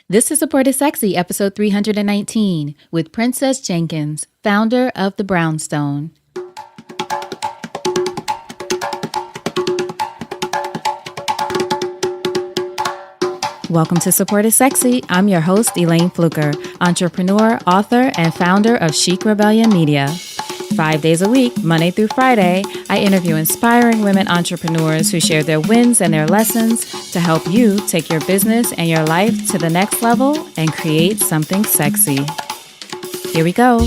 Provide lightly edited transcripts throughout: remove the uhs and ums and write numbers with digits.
This is Support is Sexy, episode 319, with Princess Jenkins, founder of the Brownstone. Welcome to Support is Sexy. I'm your host, Elayne Fluker, entrepreneur, author, and founder of Chic Rebellion Media. 5 days a week, Monday through Friday, I interview inspiring women entrepreneurs who share their wins and their lessons to help you take your business and your life to the next level and create something sexy. Here we go.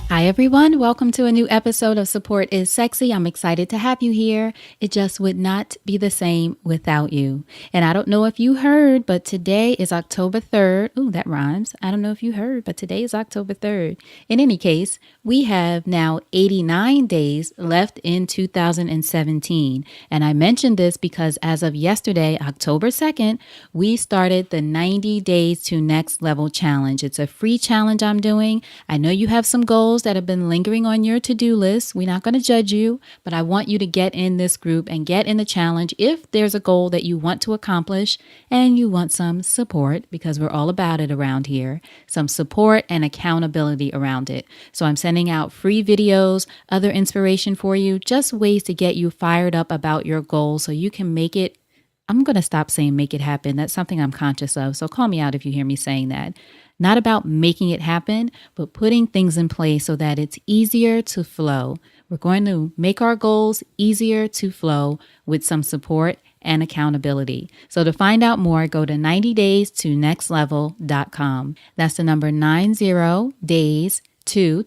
Hi everyone, welcome to a new episode of Support is Sexy. I'm excited to have you here. It just would not be the same without you. And I don't know if you heard, but today is October 3rd. Ooh, that rhymes. I don't know if you heard, but today is October 3rd. In any case, we have now 89 days left in 2017. And I mentioned this because as of yesterday, October 2nd, we started the 90 Days to Next Level Challenge. It's a free challenge I'm doing. I know you have some goals that have been lingering on your to-do list. We're not going to judge you, but I want you to get in this group and get in the challenge if there's a goal that you want to accomplish and you want some support, because we're all about it around here, some support and accountability around it. So I'm sending out free videos, other inspiration for you, just ways to get you fired up about your goal so you can make it. I'm going to stop saying make it happen. That's something I'm conscious of. So call me out if you hear me saying that. Not about making it happen, but putting things in place so that it's easier to flow. We're going to make our goals easier to flow with some support and accountability. So to find out more, go to 90days2nextlevel.com. That's the number 90days to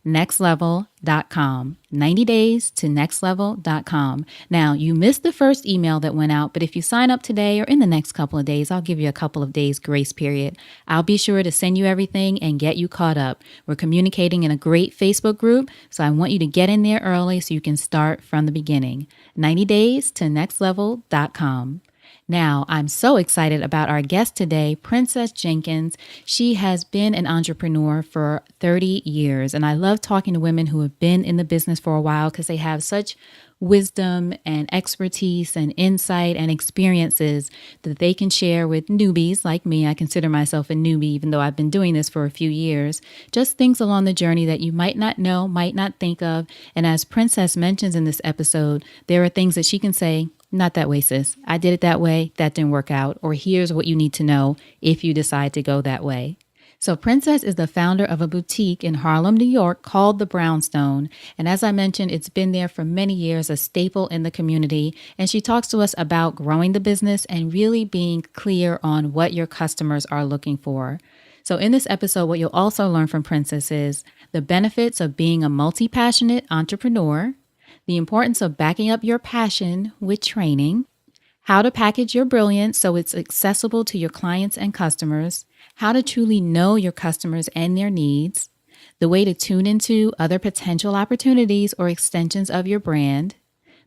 nextlevel.com. 90days2nextlevel.com. Now, you missed the first email that went out, but if you sign up today or in the next couple of days, I'll give you a couple of days grace period. I'll be sure to send you everything and get you caught up. We're communicating in a great Facebook group, so I want you to get in there early so you can start from the beginning. 90days2nextlevel.com. Now, I'm so excited about our guest today, Princess Jenkins. She has been an entrepreneur for 30 years, and I love talking to women who have been in the business for a while because they have such wisdom and expertise and insight and experiences that they can share with newbies like me. I consider myself a newbie, even though I've been doing this for a few years. Just things along the journey that you might not know, might not think of. And as Princess mentions in this episode, there are things that she can say, not that way, sis. I did it that way. That didn't work out. Or here's what you need to know if you decide to go that way. So Princess is the founder of a boutique in Harlem, New York called the Brownstone. And as I mentioned, it's been there for many years, a staple in the community. And she talks to us about growing the business and really being clear on what your customers are looking for. So in this episode, what you'll also learn from Princess is the benefits of being a multi-passionate entrepreneur, the importance of backing up your passion with training, how to package your brilliance so it's accessible to your clients and customers, how to truly know your customers and their needs, the way to tune into other potential opportunities or extensions of your brand,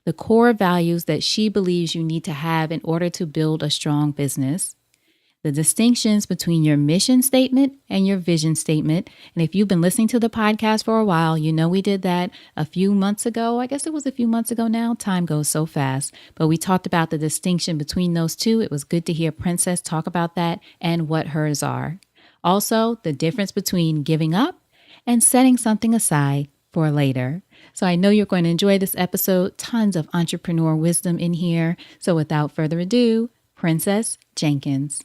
the core values that she believes you need to have in order to build a strong business, the distinctions between your mission statement and your vision statement. And if you've been listening to the podcast for a while, you know we did that a few months ago. I guess it was a few months ago now. Time goes so fast. But we talked about the distinction between those two. It was good to hear Princess talk about that and what hers are. Also, the difference between giving up and setting something aside for later. So I know you're going to enjoy this episode. Tons of entrepreneur wisdom in here. So without further ado, Princess Jenkins.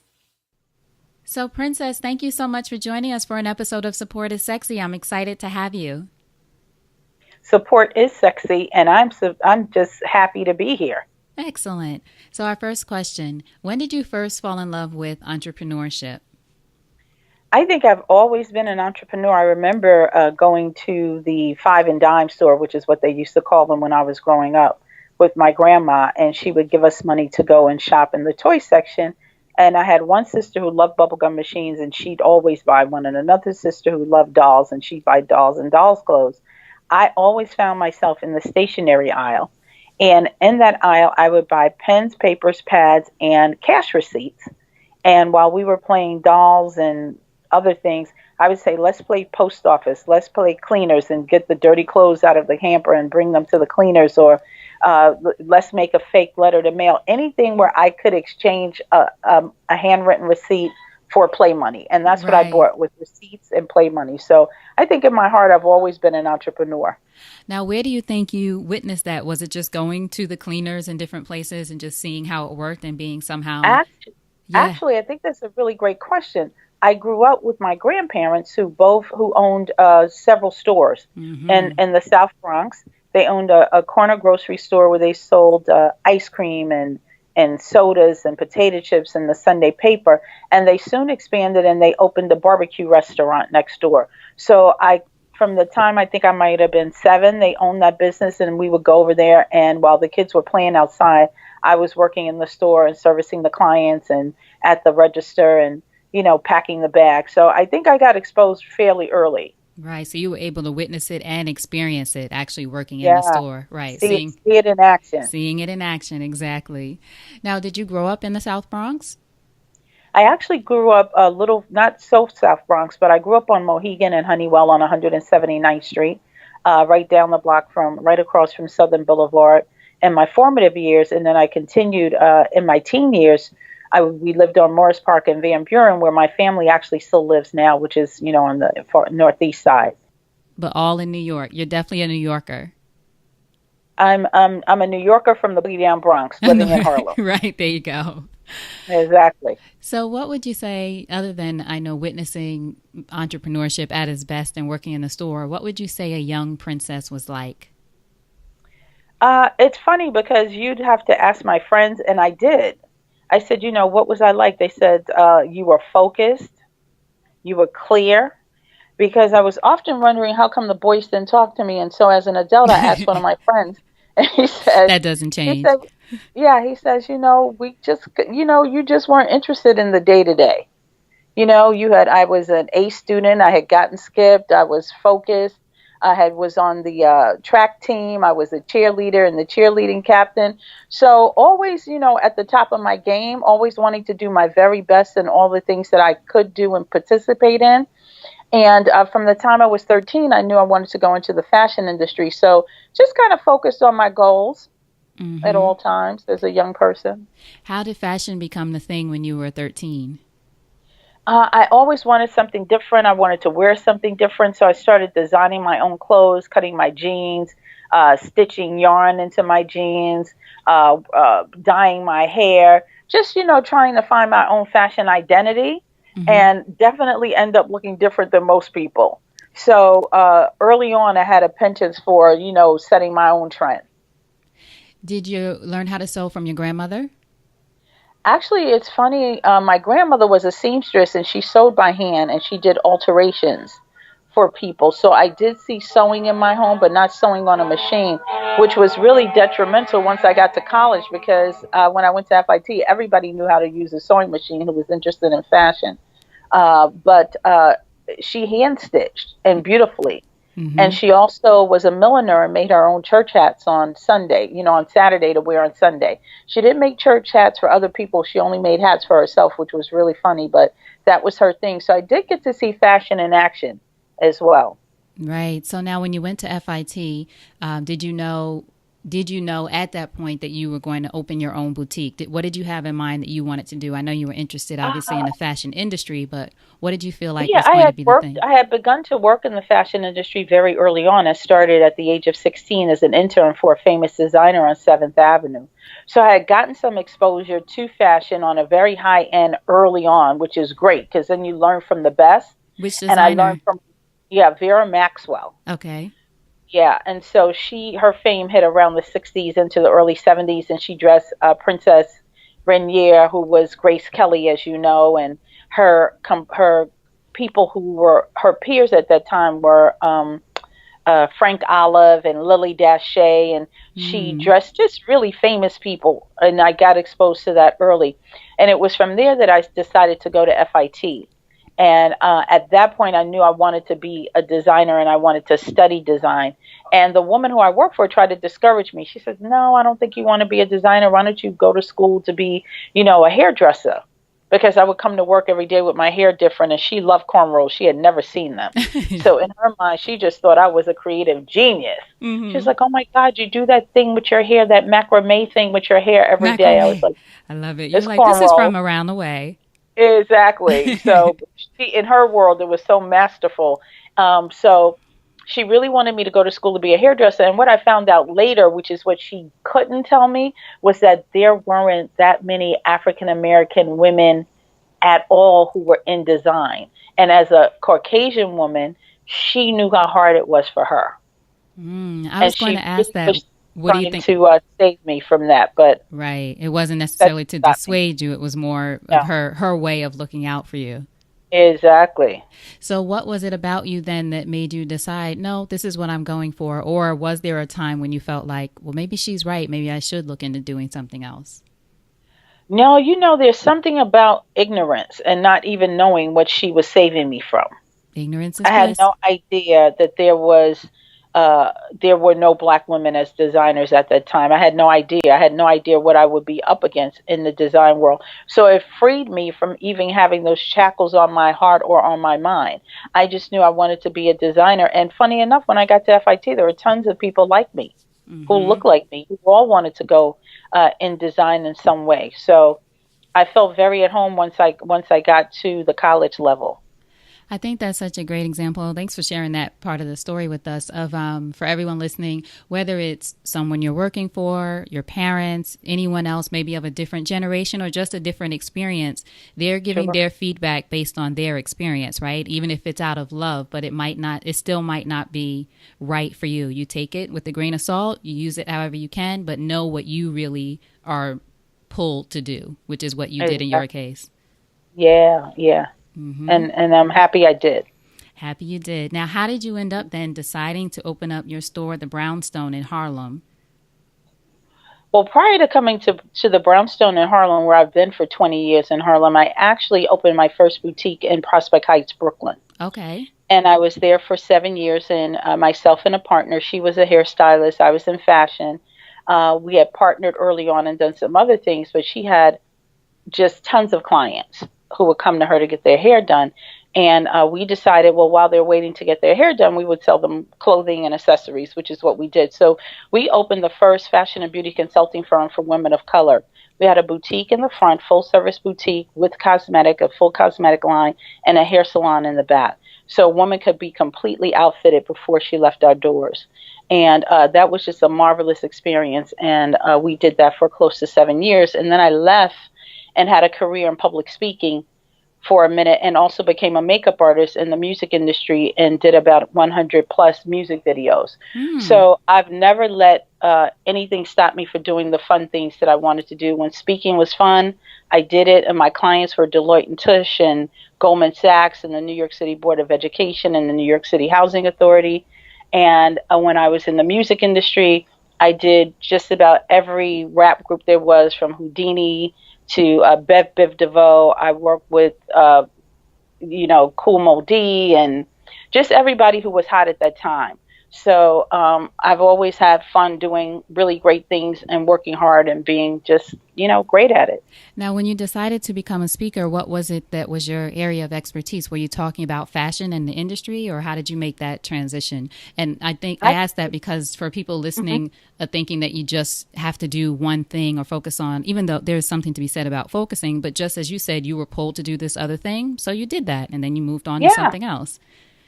So Princess, thank you so much for joining us for an episode of Support is Sexy. I'm excited to have you. Support is sexy, and I'm just happy to be here. Excellent. So our first question, when did you first fall in love with entrepreneurship? I think I've always been an entrepreneur. I remember going to the five and dime store, which is what they used to call them when I was growing up, with my grandma, and she would give us money to go and shop in the toy section. And I had one sister who loved bubblegum machines, and she'd always buy one, and another sister who loved dolls, and she'd buy dolls and dolls' clothes. I always found myself in the stationery aisle. And in that aisle, I would buy pens, papers, pads, and cash receipts. And while we were playing dolls and other things, I would say, let's play post office, let's play cleaners and get the dirty clothes out of the hamper and bring them to the cleaners, or let's make a fake letter to mail. Anything where I could exchange a handwritten receipt for play money. And that's what I Right. bought, with receipts and play money. So I think in my heart, I've always been an entrepreneur. Now, where do you think you witnessed that? Was it just going to the cleaners in different places and just seeing how it worked and being somehow, Actually, yeah. actually, I think that's a really great question. I grew up with my grandparents who owned several stores Mm-hmm. in the South Bronx. They owned a corner grocery store where they sold ice cream and sodas and potato chips and the Sunday paper. And they soon expanded and they opened a barbecue restaurant next door. So from the time I think I might have been 7, they owned that business, and we would go over there. And while the kids were playing outside, I was working in the store and servicing the clients and at the register and, packing the bag. So I think I got exposed fairly early. Right. So you were able to witness it and experience it actually working in the Yeah. store. Right. See it in action. Seeing it in action. Exactly. Now, did you grow up in the South Bronx? I actually grew up a little, not so South Bronx, but I grew up on Mohegan and Honeywell on 179th Street, right down the block right across from Southern Boulevard in my formative years. And then I continued in my teen years. We lived on Morris Park in Van Buren, where my family actually still lives now, which is, on the northeast side. But all in New York. You're definitely a New Yorker. I'm a New Yorker from the boogie down Bronx, living in Harlem. Right. There you go. Exactly. So, what would you say, other than I know witnessing entrepreneurship at its best and working in the store, what would you say a young princess was like? It's funny because you'd have to ask my friends, and I did. I said, what was I like? They said, you were focused, you were clear, because I was often wondering how come the boys didn't talk to me. And so as an adult, I asked one of my friends, and That doesn't he change. said, yeah, he says, you just weren't interested in the day to day. I was an A student. I had gotten skipped. I was focused. Was on the track team. I was a cheerleader and the cheerleading captain. So always, at the top of my game, always wanting to do my very best in all the things that I could do and participate in. And from the time I was 13, I knew I wanted to go into the fashion industry. So just kind of focused on my goals at Hmm. all times as a young person. How did fashion become the thing when you were 13? I always wanted something different. I wanted to wear something different. So I started designing my own clothes, cutting my jeans, stitching yarn into my jeans, dyeing my hair, just, trying to find my own fashion identity, Hmm. and definitely end up looking different than most people. So early on, I had a penchant for, setting my own trend. Did you learn how to sew from your grandmother? Actually, it's funny. My grandmother was a seamstress, and she sewed by hand, and she did alterations for people. So I did see sewing in my home, but not sewing on a machine, which was really detrimental once I got to college, because when I went to FIT, everybody knew how to use a sewing machine who was interested in fashion. But she hand stitched and beautifully. And Hmm. she also was a milliner and made her own church hats on Sunday, on Saturday to wear on Sunday. She didn't make church hats for other people. She only made hats for herself, which was really funny, but that was her thing. So I did get to see fashion in action as well. Right. So now, when you went to FIT, did you know? Did you know at that point that you were going to open your own boutique? What did you have in mind that you wanted to do? I know you were interested, obviously, in Uh, the fashion industry, but what did you feel like yeah, was going to be the thing? I had begun to work in the fashion industry very early on. I started at the age of 16 as an intern for a famous designer on 7th Avenue. So I had gotten some exposure to fashion on a very high end early on, which is great because then you learn from the best. Which And I learned designer? from, yeah, Vera Maxwell. Okay. Yeah, and so her fame hit around the 60s into the early 70s, and she dressed Princess Rainier, who was Grace Kelly, as you know, and her people who were her peers at that time were Frank Olive and Lily Dashay, and she Mm. dressed just really famous people, and I got exposed to that early, and it was from there that I decided to go to FIT. And at that point, I knew I wanted to be a designer and I wanted to study design. And the woman who I worked for tried to discourage me. She said, "No, I don't think you want to be a designer. Why don't you go to school to be, a hairdresser?" because I would come to work every day with my hair different, and she loved cornrows. She had never seen them. So in her mind, she just thought I was a creative genius. She was Mm-hmm. like, oh my God, you do that thing with your hair, that macrame thing with your hair every day. I was Macrame. like, I love it. You're it's like, this is cornrows. from around the way. Exactly. So she, in her world, it was so masterful. So she really wanted me to go to school to be a hairdresser. And what I found out later, which is what she couldn't tell me, was that there weren't that many African American women at all who were in design. And as a Caucasian woman, she knew how hard it was for her. I was And going she to ask really that. was What do you trying think? to save me from that. But Right. It wasn't that necessarily to stopped me. dissuade you. It was more of Yeah, her way of looking out for you. exactly. So what was it about you then that made you decide, no, this is what I'm going for? Or was there a time when you felt like, well, maybe she's right. Maybe I should look into doing something else? No, there's something about ignorance and not even knowing what she was saving me from. Ignorance is I had bliss. no idea that uh, there were no black women as designers at that time. I had no idea. I had no idea what I would be up against in the design world. So it freed me from even having those shackles on my heart or on my mind. I just knew I wanted to be a designer. And funny enough, when I got to FIT, there were tons of people like me who Hmm. looked like me, who all wanted to go in design in some way. So I felt very at home once I got to the college level. I think that's such a great example. Thanks for sharing that part of the story with us. Of for everyone listening, whether it's someone you're working for, your parents, anyone else, maybe of a different generation or just a different experience, they're giving Sure. their feedback based on their experience, right? Even if it's out of love, but it still might not be right for you. You take it with a grain of salt, you use it however you can, but know what you really are pulled to do, which is what you did in your Exactly. case. Yeah, yeah. Hmm. And I'm happy I did. Happy you did. Now, how did you end up then deciding to open up your store, the Brownstone in Harlem? Well, prior to coming to the Brownstone in Harlem, where I've been for 20 years in Harlem, I actually opened my first boutique in Prospect Heights, Brooklyn. Okay. And I was there for 7 years, and myself and a partner, she was a hairstylist, I was in fashion. We had partnered early on and done some other things, but she had just tons of clients who would come to her to get their hair done. And we decided, well, while they're waiting to get their hair done, we would sell them clothing and accessories, which is what we did. So we opened the first fashion and beauty consulting firm for women of color. We had a boutique in the front, full service boutique with cosmetic, a full cosmetic line, and a hair salon in the back. So a woman could be completely outfitted before she left our doors. And that was just a marvelous experience. And we did that for close to 7 years. And then I left and had a career in public speaking for a minute, and also became a makeup artist in the music industry and did about 100 plus music videos. Hmm. So I've never let anything stop me from doing the fun things that I wanted to do. When speaking was fun, I did it, and my clients were Deloitte and Touche and Goldman Sachs and the New York City Board of Education and the New York City Housing Authority. And when I was in the music industry, I did just about every rap group there was, from Houdini to Bev Biv DeVoe. I worked with, Cool Mo D and just everybody who was hot at that time. So I've always had fun doing really great things and working hard and being just, great at it. Now, when you decided to become a speaker, what was it that was your area of expertise? Were you talking about fashion and the industry, or how did you make that transition? And I think I I, asked that because for people mhm. listening, thinking that you just have to do one thing or focus on, even though there's something to be said about focusing, but just as you said, you were pulled to do this other thing. So you did that and then you moved on to Yeah, something else.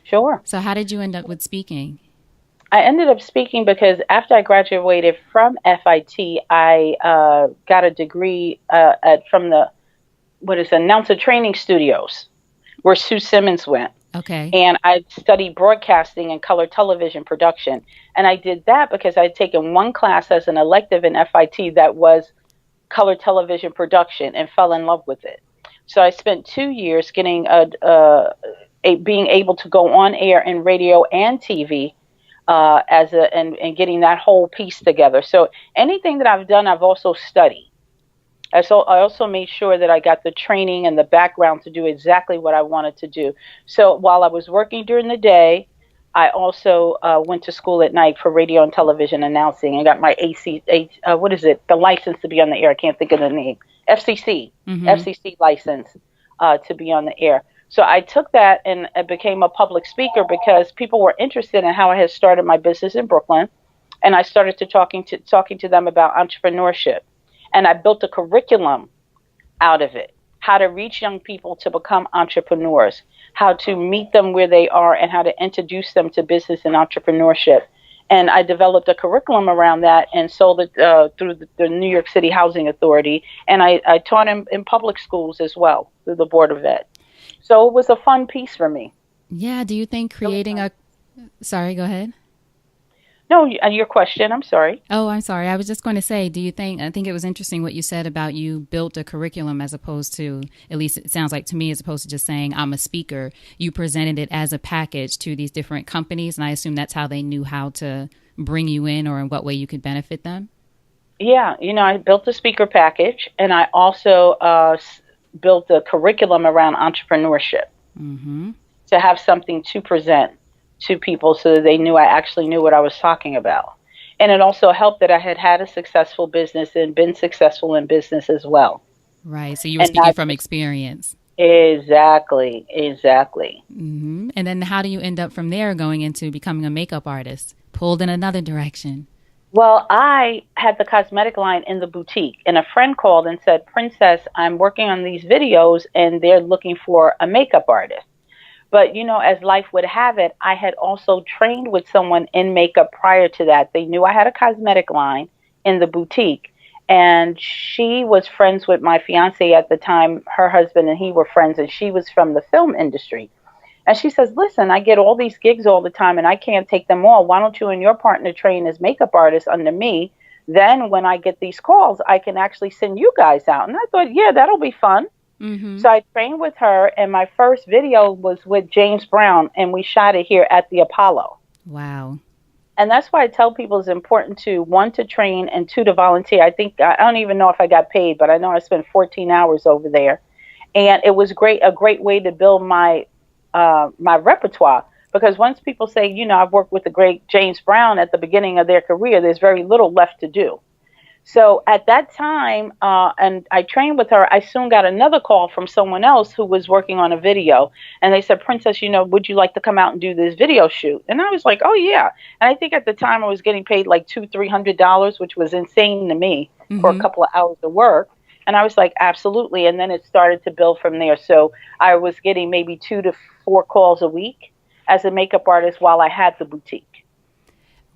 sure. So, how did you end up with speaking? I ended up speaking because after I graduated from FIT, I got a degree from the, what is it, Announcer Training Studios, where Sue Simmons went. Okay. And I studied broadcasting and color television production. And I did that because I'd taken one class as an elective in FIT that was color television production and fell in love with it. So I spent 2 years getting being able to go on air in radio and TV and getting that whole piece together. So anything that I've done, I've also studied. I also made sure that I got the training and the background to do exactly what I wanted to do. So while I was working during the day, I also went to school at night for radio and television announcing and got my what is it? The license to be on the air. I can't think of the name. FCC, Mm-hmm. FCC license to be on the air. So I took that and I became a public speaker because people were interested in how I had started my business in Brooklyn, and I started to talking to them about entrepreneurship, and I built a curriculum out of it. How to reach young people to become entrepreneurs, how to meet them where they are, and how to introduce them to business and entrepreneurship. And I developed a curriculum around that and sold it through the New York City Housing Authority. And I taught in public schools as well through the Board of Ed. So it was a fun piece for me. Yeah. Do you think Really creating fun. a, sorry, go ahead. No, your question, I'm sorry. Oh, I'm sorry. I was just going to say, do you think, I think it was interesting what you said about you built a curriculum as opposed to, at least it sounds like to me, as opposed to just saying, I'm a speaker. You presented it as a package to these different companies. And I assume that's how they knew how to bring you in or in what way you could benefit them. Yeah, I built a speaker package, and I also built a curriculum around entrepreneurship Mm-hmm. to have something to present to people so that they knew I actually knew what I was talking about. And it also helped that I had had a successful business and been successful in business as well. Right. So you were And speaking not from just experience. exactly, exactly. Hmm. And then how do you end up from there going into becoming a makeup artist? Pulled in another direction. Well, I had the cosmetic line in the boutique, and a friend called and said, Princess, I'm working on these videos and they're looking for a makeup artist. But, as life would have it, I had also trained with someone in makeup prior to that. They knew I had a cosmetic line in the boutique. And she was friends with my fiance at the time. Her husband and he were friends, and she was from the film industry. And she says, listen, I get all these gigs all the time, and I can't take them all. Why don't you and your partner train as makeup artists under me? Then when I get these calls, I can actually send you guys out. And I thought, yeah, that'll be fun. Mm-hmm. So I trained with her, and my first video was with James Brown, and we shot it here at the Apollo. Wow. And that's why I tell people it's important to, one, to train, and two, to volunteer. I don't even know if I got paid, but I know I spent 14 hours over there. And it was a great way to build my repertoire. Because once people say, I've worked with the great James Brown at the beginning of their career, there's very little left to do. So at that time, and I trained with her, I soon got another call from someone else who was working on a video. And they said, Princess, would you like to come out and do this video shoot? And I was like, oh, yeah. And I think at the time I was getting paid like $200-300, which was insane to me for a Mm-hmm. couple of hours of work. And I was like, absolutely. And then it started to build from there. So I was getting maybe 2 to 4 calls a week as a makeup artist while I had the boutique.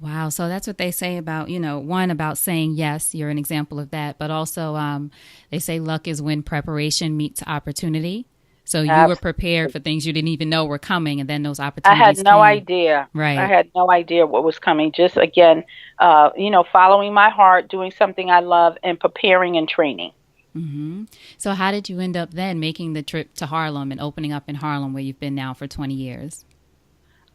Wow. So that's what they say about, one about saying yes, you're an example of that, but also they say luck is when preparation meets opportunity. So you were prepared Absolutely. for things you didn't even know were coming, and then those I had opportunities no came. idea. I Right. had no idea what was coming. Just again, following my heart, doing something I love, and preparing and training. Hmm. So how did you end up then making the trip to Harlem and opening up in Harlem where you've been now for 20 years?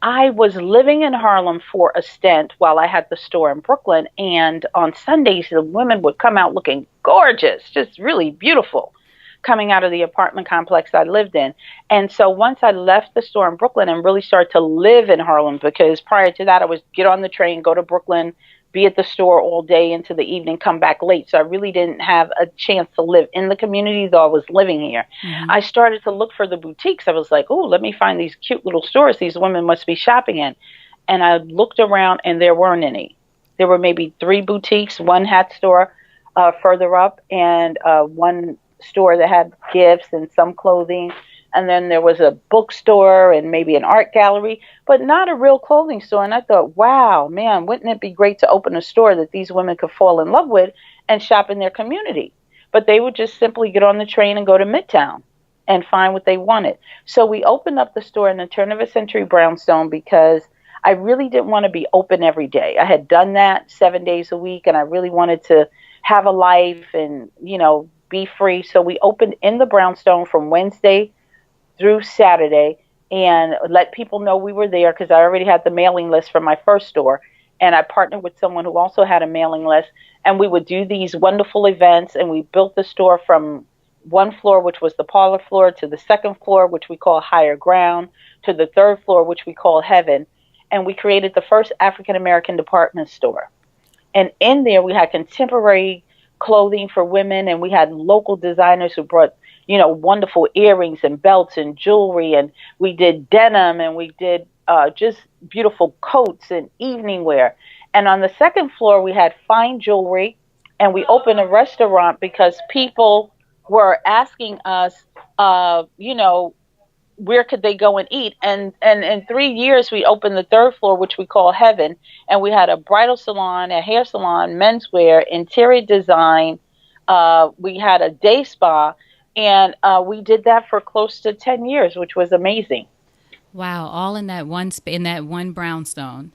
I was living in Harlem for a stint while I had the store in Brooklyn, and on Sundays the women would come out looking gorgeous, just really beautiful, coming out of the apartment complex I lived in. And so once I left the store in Brooklyn and really started to live in Harlem, because prior to that I was get on the train, go to Brooklyn, be at the store all day into the evening, come back late. So I really didn't have a chance to live in the community, though I was living here. Hmm. I started to look for the boutiques. I was like, oh, let me find these cute little stores these women must be shopping in. And I looked around and there weren't any. There were maybe 3 boutiques, one hat store further up, and one store that had gifts and some clothing. And then there was a bookstore and maybe an art gallery, but not a real clothing store. And I thought, wow, man, wouldn't it be great to open a store that these women could fall in love with and shop in their community? But they would just simply get on the train and go to Midtown and find what they wanted. So we opened up the store in the turn of a century Brownstone because I really didn't want to be open every day. I had done that 7 days a week, and I really wanted to have a life and, be free. So we opened in the Brownstone from Wednesday through Saturday and let people know we were there because I already had the mailing list from my first store. And I partnered with someone who also had a mailing list. And we would do these wonderful events. And we built the store from one floor, which was the parlor floor, to the second floor, which we call higher ground, to the third floor, which we call heaven. And we created the first African American department store. And in there, we had contemporary clothing for women, and we had local designers who brought, wonderful earrings and belts and jewelry, and we did denim, and we did just beautiful coats and evening wear. And on the second floor, we had fine jewelry, and we opened a restaurant because people were asking us, you know, where could they go and eat? And in 3 years, we opened the third floor, which we call Heaven, and we had a bridal salon, a hair salon, menswear, interior design. We had a day spa, and we did that for close to 10 years, which was amazing. Wow, all in that in that one brownstone,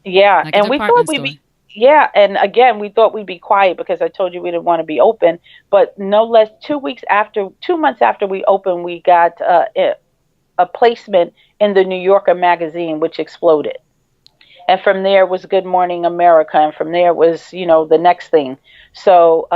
Yeah, like a and we thought department we'd store. be, yeah, and again, we thought we'd be quiet because I told you we didn't want to be open. But no less, 2 weeks after, 2 months after we opened, we got a placement in the New Yorker magazine, which exploded. And from there was Good Morning America, and from there was, the next thing. So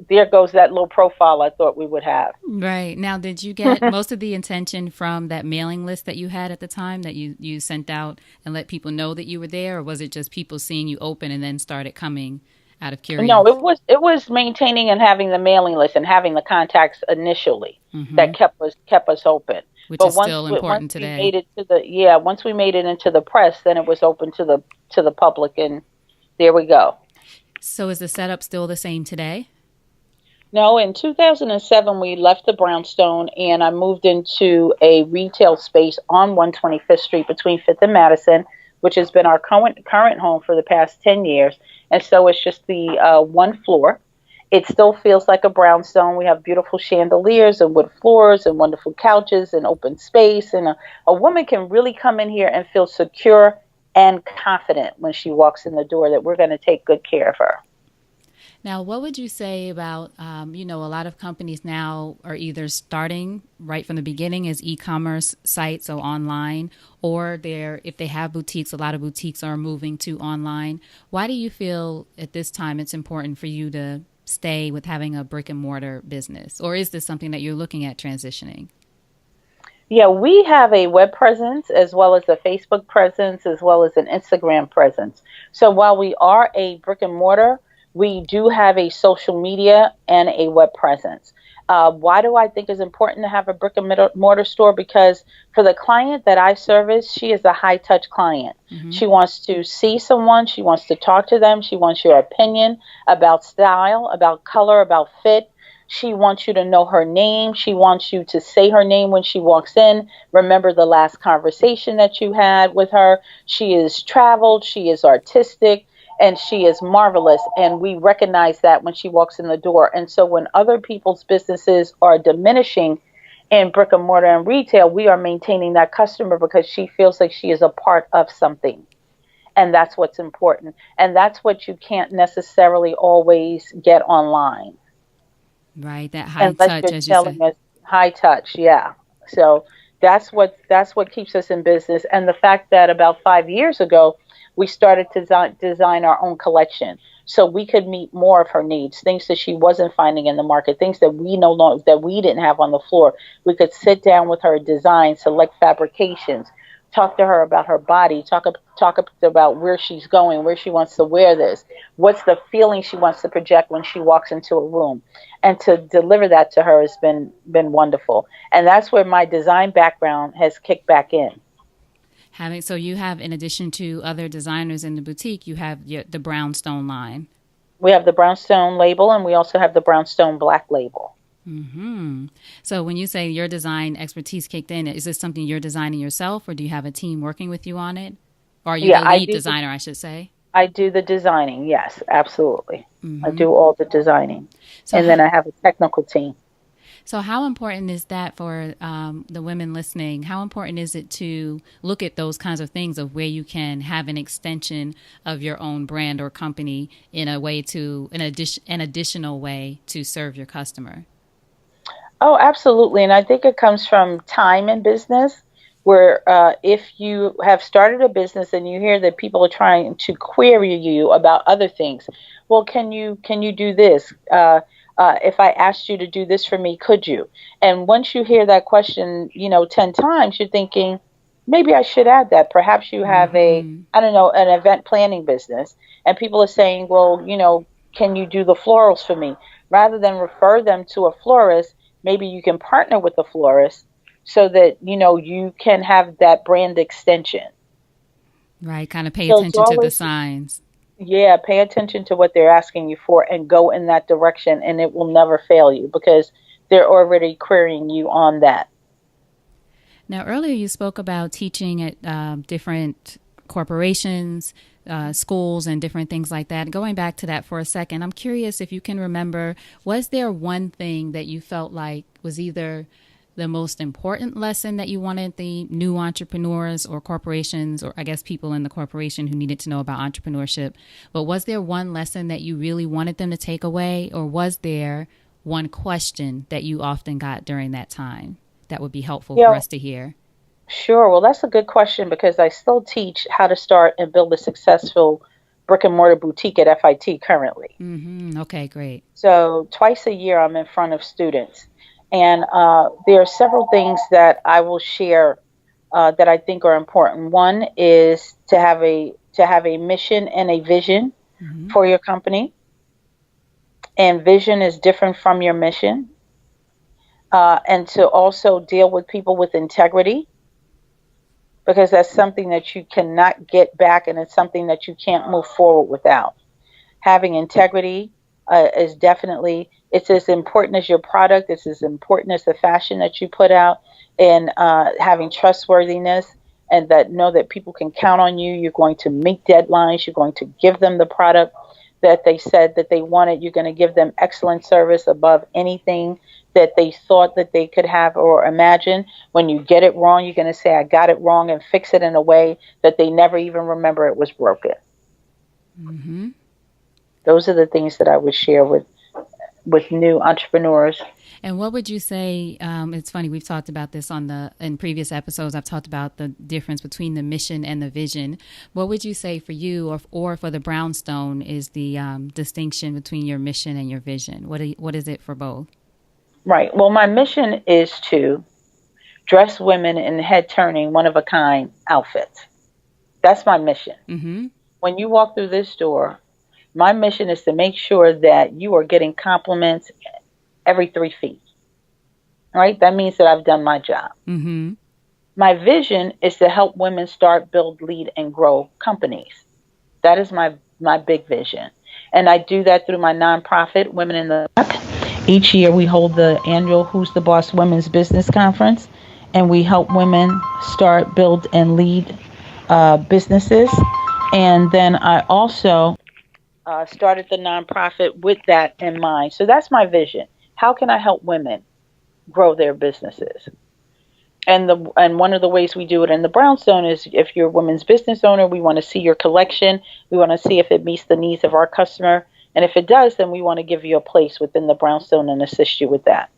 there goes that little profile I thought we would have. Right. Now, did you get most of the attention from that mailing list that you had at the time that you sent out and let people know that you were there? Or was it just people seeing you open and then started coming out of No, curiosity? it was maintaining and having the mailing list and having the contacts initially Hmm. that kept us open. Which But is still once important we today. made it to the yeah, once we made it into the press, then it was open to the public, and there we go. So is the setup still the same today? No, in 2007 we left the Brownstone and I moved into a retail space on 125th Street between 5th and Madison, which has been our current home for the past 10 years. And so it's just the one floor. It still feels like a brownstone. We have beautiful chandeliers and wood floors and wonderful couches and open space. And a woman can really come in here and feel secure and confident when she walks in the door that we're going to take good care of her. Now, what would you say about, a lot of companies now are either starting right from the beginning as e-commerce sites, so online, or if they have boutiques, a lot of boutiques are moving to online. Why do you feel at this time it's important for you to stay with having a brick and mortar business? Or is this something that you're looking at transitioning? Yeah, we have a web presence as well as a Facebook presence as well as an Instagram presence. So while we are a brick and mortar, we do have a social media and a web presence. Why do I think it's important to have a brick and mortar store? Because for the client that I service, she is a high touch client. Hmm. She wants to see someone, she wants to talk to them, she wants your opinion about style, about color, about fit. She wants you to know her name. She wants you to say her name when she walks in. Remember the last conversation that you had with her. She is traveled, she is artistic, and she is marvelous. And we recognize that when she walks in the door. And so when other people's businesses are diminishing in brick and mortar and retail, we are maintaining that customer because she feels like she is a part of something. And that's what's important. And that's what you can't necessarily always get online Right, that high unless touch, you're as you telling say. us high touch. Yeah. So that's what keeps us in business. And the fact that about 5 years ago we started to design our own collection so we could meet more of her needs, things that she wasn't finding in the market, things that we no longer that we didn't have on the floor. We could sit down with her, design, select fabrications, talk to her about her body, talk about where she's going, where she wants to wear this, what's the feeling she wants to project when she walks into a room, and to deliver that to her has been wonderful. And that's where my design background has kicked back in. Having so you have, in addition to other designers in the boutique, you have the Brownstone line. We have the Brownstone label, and we also have the Brownstone black label. Hmm. So when you say your design expertise kicked in, is this something you're designing yourself, or do you have a team working with you on it? Or are you Yeah, the lead designer, I should say? I do the designing. Yes, absolutely. I Hmm. do all the designing, So and how, then I have a technical team. so how important is that for the women listening? How important is it to look at those kinds of things of where you can have an extension of your own brand or company in a way an additional way to serve your customer? Oh, absolutely. And I think it comes from time in business, where if you have started a business and you hear that people are trying to query you about other things, well, can you do this? If I asked you to do this for me, could you? And once you hear that question, 10 times, you're thinking, maybe I should add that. Perhaps you have Hmm. I don't know, an event planning business, and people are saying, well, can you do the florals for me? Rather than refer them to a florist, maybe you can partner with a florist so that, you can have that brand extension. Right. Kind of pay So it's attention to the always, signs. yeah, pay attention to what they're asking you for and go in that direction, and it will never fail you because they're already querying you on that. Now, earlier you spoke about teaching at different corporations, schools, and different things like that. Going back to that for a second, I'm curious if you can remember, was there one thing that you felt like was either the most important lesson that you wanted the new entrepreneurs or corporations, or I guess people in the corporation who needed to know about entrepreneurship, but was there one lesson that you really wanted them to take away, or was there one question that you often got during that time that would be helpful for Yeah, us to hear? sure. Well, that's a good question because I still teach how to start and build a successful brick and mortar boutique at FIT currently. Okay, great. So twice a year, I'm in front of students, and there are several things that I will share that I think are important. One is to have a mission and a vision for your company, and vision is different from your mission, and to also deal with people with integrity because that's something that you cannot get back, and it's something that you can't move forward without. Having integrity is definitely, it's as important as your product. It's as important as the fashion that you put out, and having trustworthiness, and that know that people can count on you. You're going to meet deadlines. You're going to give them the product that they said that they wanted. You're going to give them excellent service above anything that they thought that they could have or imagine. When you get it wrong, you're going to say, I got it wrong, and fix it in a way that they never even remember it was broken. Those are the things that I would share with new entrepreneurs. And what would you say? It's funny, we've talked about this in previous episodes. I've talked about the difference between the mission and the vision. What would you say for you, or for the Brownstone, is the distinction between your mission and your vision? What is it for both? Right. Well, my mission is to dress women in head-turning, one-of-a-kind outfits. That's my mission. When you walk through this door, my mission is to make sure that you are getting compliments every 3 feet. Right? That means that I've done my job. My vision is to help women start, build, lead, and grow companies. That is my big vision. And I do that through my nonprofit, Women in the Black. Each year we hold the annual Who's the Boss Women's Business Conference, and we help women start, build, and lead businesses. And then I also started the nonprofit with that in mind. So that's my vision. How can I help women grow their businesses? And one of the ways we do it in the Brownstone is, if you're a women's business owner, we want to see your collection. We want to see if it meets the needs of our customer. And if it does, then we want to give you a place within the Brownstone and assist you with that.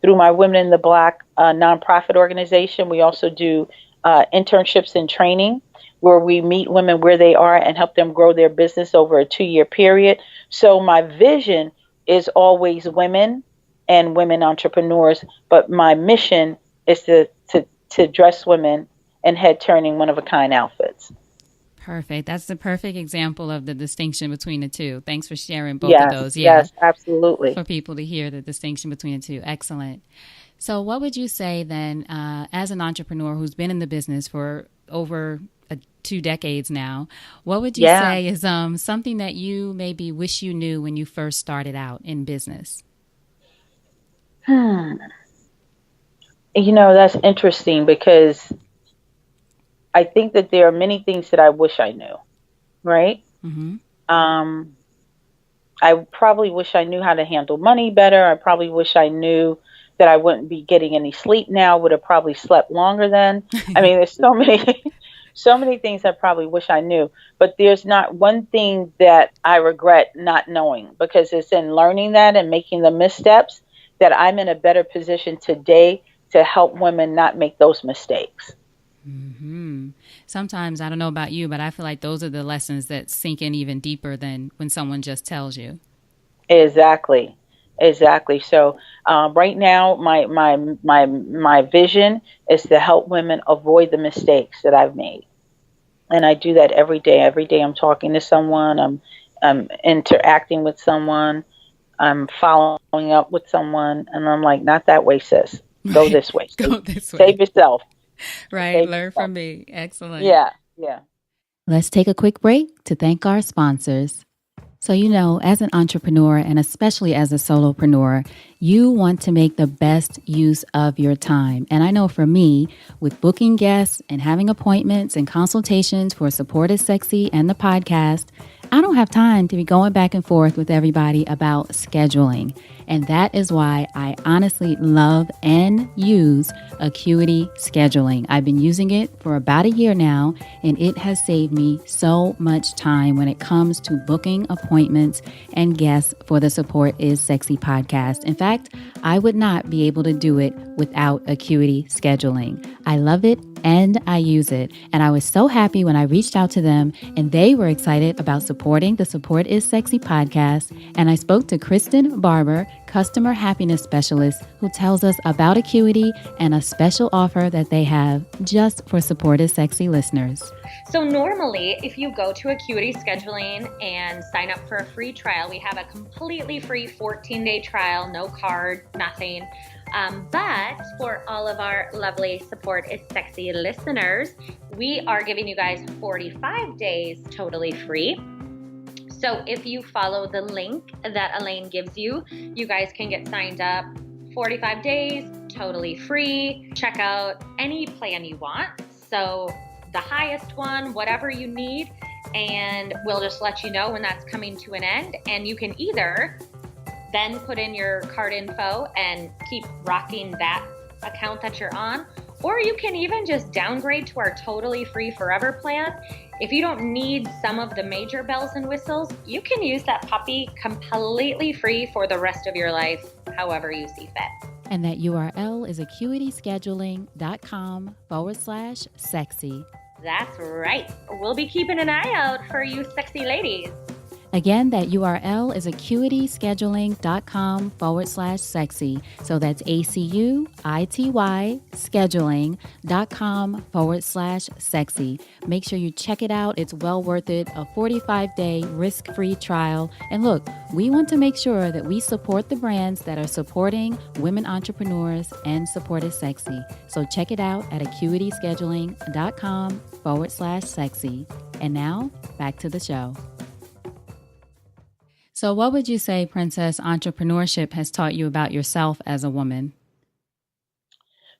Through my Women in the Black nonprofit organization, we also do internships and training where we meet women where they are and help them grow their business over a 2-year period. So my vision is always women and women entrepreneurs, but my mission is to dress women in head-turning, one-of-a-kind outfits. Perfect. That's the perfect example of the distinction between the two. Thanks for sharing both of those. Yes, absolutely. For people to hear the distinction between the two. Excellent. So what would you say then, as an entrepreneur who's been in the business for over 2 decades now, what would you say is something that you maybe wish you knew when you first started out in business? That's interesting because I think that there are many things that I wish I knew, right? I probably wish I knew how to handle money better. I probably wish I knew that I wouldn't be getting any sleep now. Would have probably slept longer then. I mean, there's so many things I probably wish I knew. But there's not one thing that I regret not knowing, because it's in learning that and making the missteps that I'm in a better position today to help women not make those mistakes. Sometimes, I don't know about you, but I feel like those are the lessons that sink in even deeper than when someone just tells you. Exactly. So right now, my vision is to help women avoid the mistakes that I've made. And I do that every day. Every day I'm talking to someone, I'm I'm interacting with someone, I'm following up with someone, and I'm like, not that way, sis. Go Right. this way. Go this Save way. yourself. Right. Save Learn yourself. from me. Excellent. Yeah, yeah. Let's take a quick break to thank our sponsors. So, as an entrepreneur and especially as a solopreneur, you want to make the best use of your time. And I know for me, with booking guests and having appointments and consultations for Support is Sexy and the podcast, I don't have time to be going back and forth with everybody about scheduling. And that is why I honestly love and use Acuity Scheduling. I've been using it for about a year now, and it has saved me so much time when it comes to booking appointments and guests for the Support is Sexy podcast. In fact, I would not be able to do it without Acuity Scheduling. I love it and I use it. And I was so happy when I reached out to them and they were excited about supporting the Support is Sexy podcast. And I spoke to Kristen Barber, customer happiness specialist, who tells us about Acuity and a special offer that they have just for Support is Sexy listeners. So normally, if you go to Acuity Scheduling and sign up for a free trial, we have a completely free 14-day trial, no card, nothing. But for all of our lovely Support is Sexy listeners, we are giving you guys 45 days totally free. So if you follow the link that Elayne gives you, you guys can get signed up 45 days, totally free. Check out any plan you want. So the highest one, whatever you need, and we'll just let you know when that's coming to an end. And you can either then put in your card info and keep rocking that account that you're on, or you can even just downgrade to our totally free forever plan. If you don't need some of the major bells and whistles, you can use that puppy completely free for the rest of your life, however you see fit. And that URL is acuityscheduling.com/sexy. That's right. We'll be keeping an eye out for you sexy ladies. Again, that URL is acuityscheduling.com/sexy. So that's ACUITY scheduling.com/sexy. Make sure you check it out. It's well worth it. A 45-day risk-free trial. And look, we want to make sure that we support the brands that are supporting women entrepreneurs and Support is Sexy. So check it out at acuityscheduling.com/sexy. And now, back to the show. So what would you say, Princess, entrepreneurship has taught you about yourself as a woman?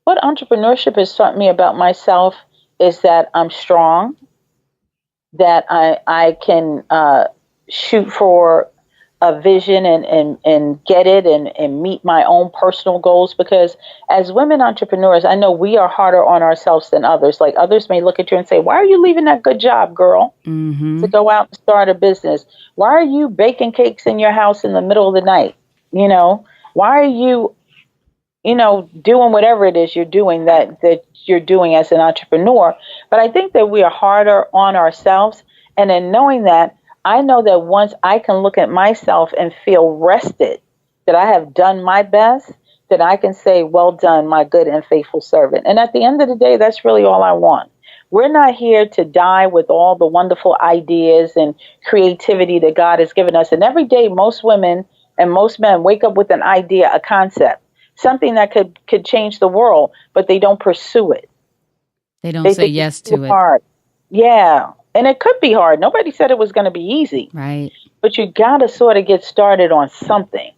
What entrepreneurship has taught me about myself is that I'm strong, that I can shoot for a vision and get it and meet my own personal goals, because as women entrepreneurs, I know we are harder on ourselves than others. Like, others may look at you and say, why are you leaving that good job, girl, to go out and start a business? Why are you baking cakes in your house in the middle of the night? Why are you, doing whatever it is you're doing that you're doing as an entrepreneur? But I think that we are harder on ourselves. And in knowing that, I know that once I can look at myself and feel rested, that I have done my best, that I can say, well done, my good and faithful servant. And at the end of the day, that's really all I want. We're not here to die with all the wonderful ideas and creativity that God has given us. And every day, most women and most men wake up with an idea, a concept, something that could change the world, but they don't pursue it. They don't say yes to it. Hard. Yeah. And it could be hard. Nobody said it was going to be easy. Right. But you got to sort of get started on something.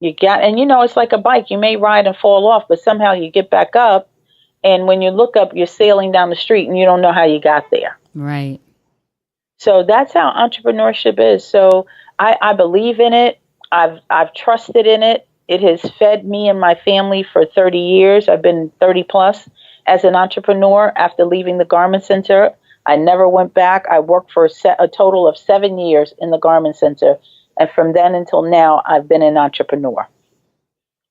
It's like a bike. You may ride and fall off, but somehow you get back up. And when you look up, you're sailing down the street and you don't know how you got there. Right. So that's how entrepreneurship is. So I believe in it. I've trusted in it. It has fed me and my family for 30 years. I've been 30 plus as an entrepreneur after leaving the garment center. I never went back. I worked for a total of 7 years in the garment center. And from then until now, I've been an entrepreneur.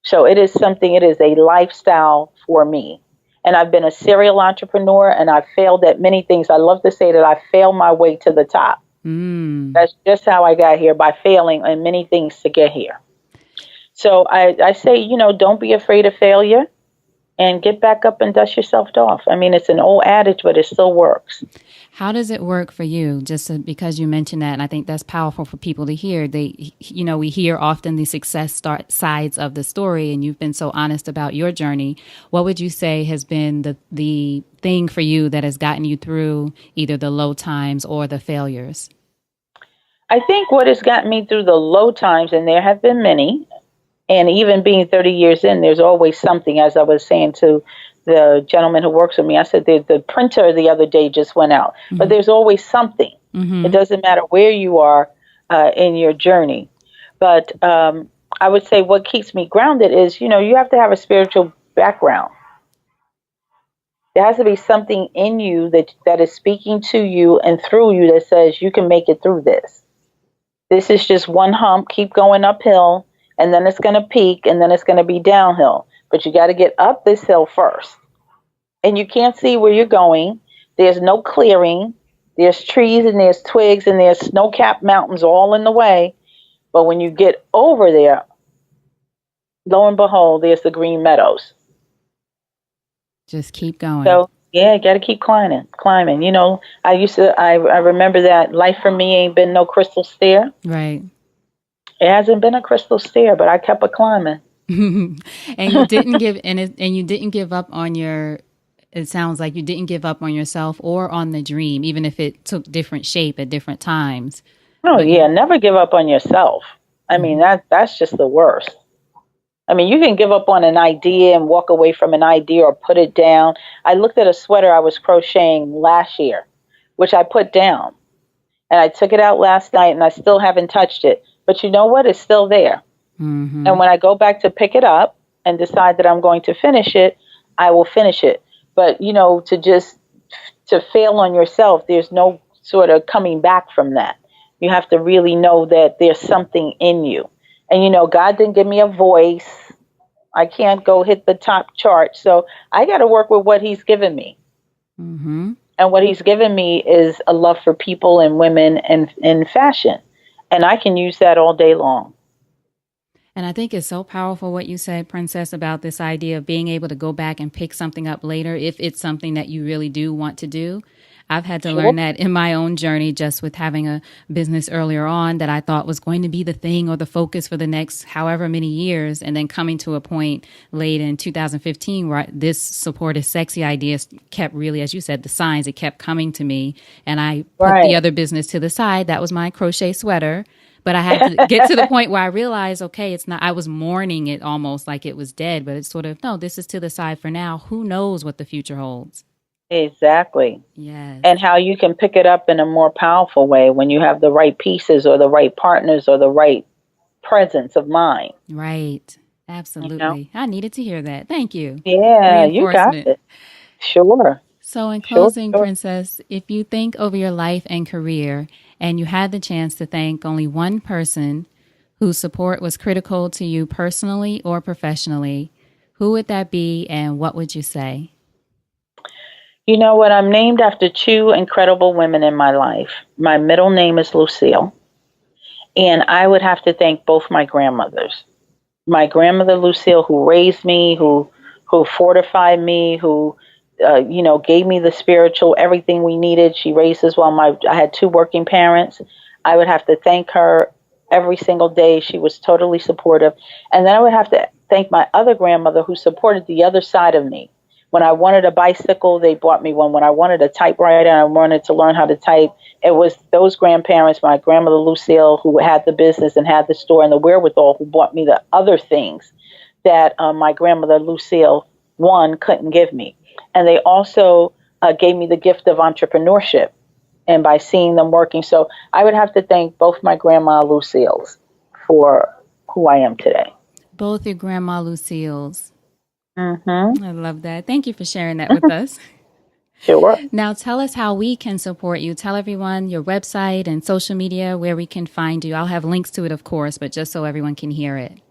So it is a lifestyle for me. And I've been a serial entrepreneur, and I've failed at many things. I love to say that I failed my way to the top. That's just how I got here, by failing in many things to get here. So I say, don't be afraid of failure. and get back up and dust yourself off. I mean, it's an old adage, but it still works. How does it work for you? Because you mentioned that, and I think that's powerful for people to hear. We hear often the sides of the story, and you've been so honest about your journey. What would you say has been the thing for you that has gotten you through either the low times or the failures? I think what has gotten me through the low times, and there have been many, and even being 30 years in, there's always something. As I was saying to the gentleman who works with me, I said the printer the other day just went out, but there's always something. It doesn't matter where you are in your journey. But I would say what keeps me grounded is, you have to have a spiritual background. There has to be something in you that is speaking to you and through you that says you can make it through this. This is just one hump, keep going uphill, and then it's going to peak, and then it's going to be downhill. But you got to get up this hill first. And you can't see where you're going. There's no clearing. There's trees and there's twigs and there's snow-capped mountains all in the way. But when you get over there, lo and behold, there's the green meadows. Just keep going. So, yeah, you got to keep climbing. I remember that life for me ain't been no crystal stair. Right. It hasn't been a crystal stair, but I kept climbing. And you didn't you didn't give up on it sounds like you didn't give up on yourself or on the dream, even if it took different shape at different times. Oh, yeah, never give up on yourself. I mean, that's just the worst. I mean, you can give up on an idea and walk away from an idea or put it down. I looked at a sweater I was crocheting last year, which I put down. And I took it out last night, and I still haven't touched it. But you know what? It's still there. Mm-hmm. And when I go back to pick it up and decide that I'm going to finish it, I will finish it. But, to fail on yourself, there's no sort of coming back from that. You have to really know that there's something in you. And, God didn't give me a voice. I can't go hit the top chart. So I got to work with what he's given me. Mm-hmm. And what he's given me is a love for people and women and fashion. And I can use that all day long. And I think it's so powerful what you said, Princess, about this idea of being able to go back and pick something up later if it's something that you really do want to do. I've had to learn that in my own journey, just with having a business earlier on that I thought was going to be the thing or the focus for the next however many years. And then coming to a point late in 2015 where this supportive sexy ideas kept really, as you said, the signs, it kept coming to me. And I put the other business to the side. That was my crochet sweater. But I had to get to the point where I realized, okay, it's not, I was mourning it almost like it was dead, but it's sort of, no, this is to the side for now. Who knows what the future holds? Exactly. Yes. And how you can pick it up in a more powerful way when you have the right pieces or the right partners or the right presence of mind. Right. Absolutely. I needed to hear that. Thank you. Yeah, you got it. Sure. So in closing, Princess, if you think over your life and career and you had the chance to thank only one person whose support was critical to you personally or professionally, who would that be and what would you say? You know what? I'm named after two incredible women in my life. My middle name is Lucille, and I would have to thank both my grandmothers. My grandmother, Lucille, who raised me, who fortified me, who gave me the spiritual, everything we needed. She raised us while I had two working parents. I would have to thank her every single day. She was totally supportive. And then I would have to thank my other grandmother who supported the other side of me. When I wanted a bicycle, they bought me one. When I wanted a typewriter and I wanted to learn how to type, it was those grandparents, my grandmother Lucille, who had the business and had the store and the wherewithal, who bought me the other things that my grandmother Lucille, one, couldn't give me. And they also gave me the gift of entrepreneurship, and by seeing them working. So I would have to thank both my grandma Lucille's for who I am today. Both your grandma Lucille's. Mm-hmm. I love that. Thank you for sharing that with us. Sure. Now tell us how we can support you. Tell everyone your website and social media where we can find you. I'll have links to it, of course, but just so everyone can hear it.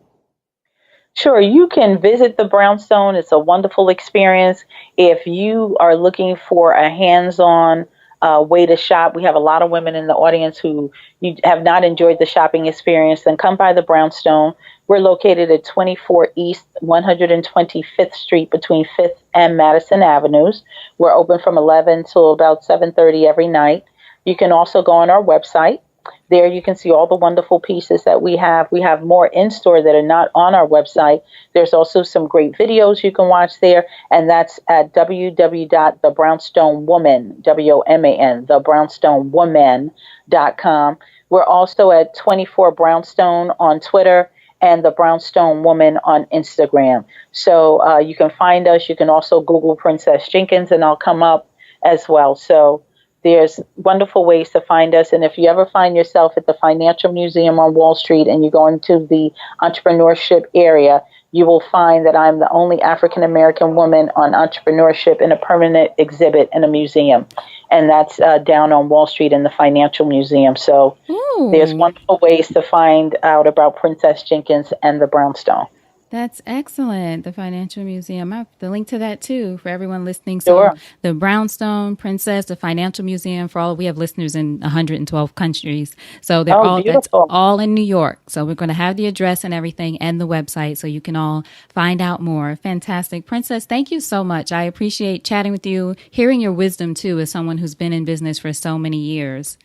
Sure. You can visit the Brownstone. It's a wonderful experience. If you are looking for a hands-on way to shop. We have a lot of women in the audience who you have not enjoyed the shopping experience, then come by the Brownstone. We're located at 24 East 125th Street between 5th and Madison Avenues. We're open from 11 till about 7:30 every night. You can also go on our website. There you can see all the wonderful pieces that we have. We have more in-store that are not on our website. There's also some great videos you can watch there, and that's at www.thebrownstonewoman, W-O-M-A-N, thebrownstonewoman.com. We're also at 24 Brownstone on Twitter and the Brownstone Woman on Instagram. So you can find us. You can also Google Princess Jenkins, and I'll come up as well. So there's wonderful ways to find us. And if you ever find yourself at the Financial Museum on Wall Street and you go into the entrepreneurship area, you will find that I'm the only African-American woman on entrepreneurship in a permanent exhibit in a museum. And that's down on Wall Street in the Financial Museum. So there's wonderful ways to find out about Princess Jenkins and the Brownstone. That's excellent. The Financial Museum. I have the link to that too for everyone listening. Sure. So the Brownstone, Princess, the Financial Museum, we have listeners in 112 countries. So that's all in New York. So we're going to have the address and everything and the website so you can all find out more. Fantastic. Princess, thank you so much. I appreciate chatting with you, hearing your wisdom too as someone who's been in business for so many years.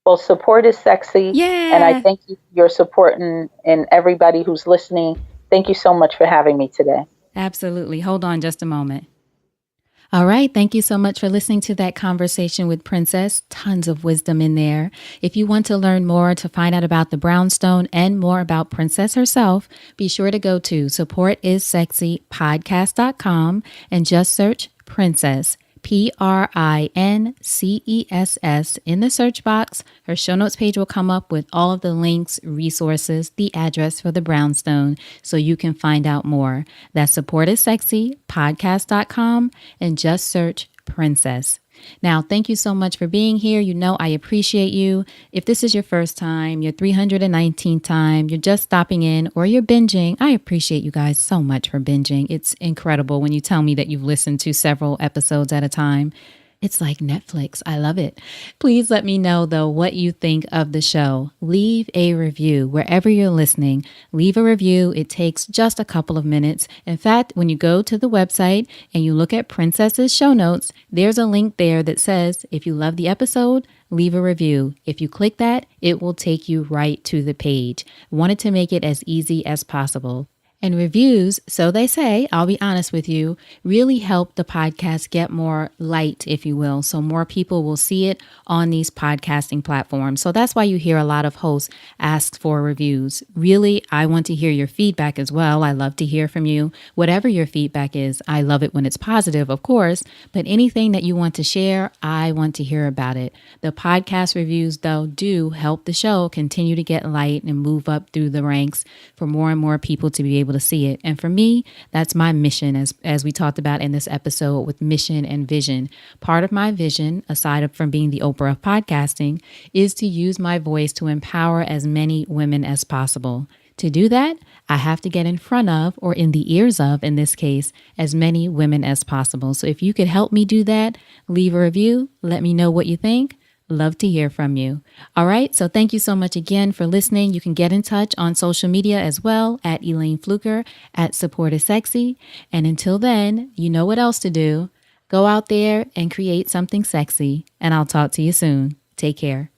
Well, support is sexy. Yeah. And I thank you for your support and everybody who's listening. Thank you so much for having me today. Absolutely. Hold on just a moment. All right. Thank you so much for listening to that conversation with Princess. Tons of wisdom in there. If you want to learn more, to find out about the Brownstone and more about Princess herself, be sure to go to supportissexypodcast.com and just search Princess. Princess in the search box. Her show notes page will come up with all of the links, resources, the address for the Brownstone so you can find out more. That's supportissexypodcast.com and just search Princess. Now, thank you so much for being here. You know, I appreciate you. If this is your first time, your 319th time, you're just stopping in or you're binging, I appreciate you guys so much for binging. It's incredible when you tell me that you've listened to several episodes at a time. It's like Netflix. I love it. Please let me know, though, what you think of the show. Leave a review wherever you're listening. Leave a review. It takes just a couple of minutes. In fact, when you go to the website and you look at Princess's show notes, there's a link there that says, if you love the episode, leave a review. If you click that, it will take you right to the page. I wanted to make it as easy as possible. And reviews, so they say, I'll be honest with you, really help the podcast get more light, if you will. So more people will see it on these podcasting platforms. So that's why you hear a lot of hosts ask for reviews. Really, I want to hear your feedback as well. I love to hear from you. Whatever your feedback is, I love it when it's positive, of course. But anything that you want to share, I want to hear about it. The podcast reviews, though, do help the show continue to get light and move up through the ranks for more and more people to be able to see it. And for me, that's my mission, as we talked about in this episode with mission and vision. Part of my vision, aside from being the Oprah of podcasting, is to use my voice to empower as many women as possible. To do that, I have to get in front of, or in the ears of, in this case, as many women as possible. So if you could help me do that, leave a review, let me know what you think. Love to hear from you. All right. So thank you so much again for listening. You can get in touch on social media as well at Elayne Fluker, at Support is Sexy. And until then, you know what else to do. Go out there and create something sexy. And I'll talk to you soon. Take care.